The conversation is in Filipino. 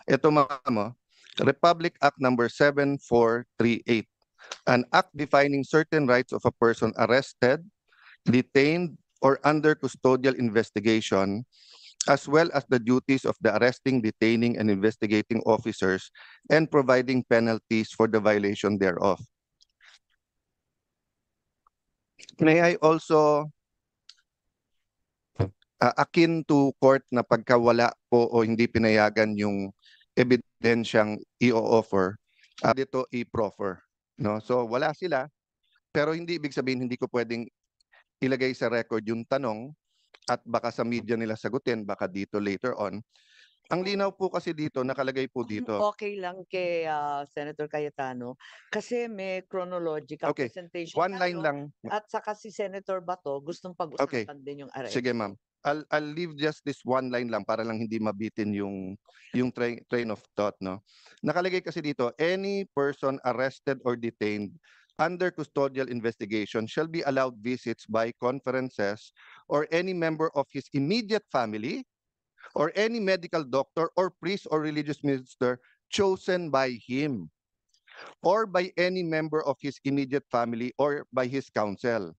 Ito ma'am, Republic Act number 7438, an act defining certain rights of a person arrested, detained, or under custodial investigation, as well as the duties of the arresting, detaining, and investigating officers, and providing penalties for the violation thereof. May I also, akin to court na pagkawala po o hindi pinayagan yung ebidensyang i-offer, dito i-proffer. No? So wala sila, pero hindi ibig sabihin hindi ko pwedeng ilagay sa record yung tanong at baka sa media nila sagutin, baka dito later on. Ang linaw po kasi dito, nakalagay po dito. Okay lang kay Senator Cayetano kasi may chronological Okay, presentation one line tayo lang. at saka si Senator Bato gustong pag-usapan din yung arresto. Sige ma'am. I'll leave just this one line lang para lang hindi mabitin yung train of thought, no. Nakalagay kasi dito, any person arrested or detained under custodial investigation shall be allowed visits by conferences or any member of his immediate family or any medical doctor or priest or religious minister chosen by him or by any member of his immediate family or by his counsel.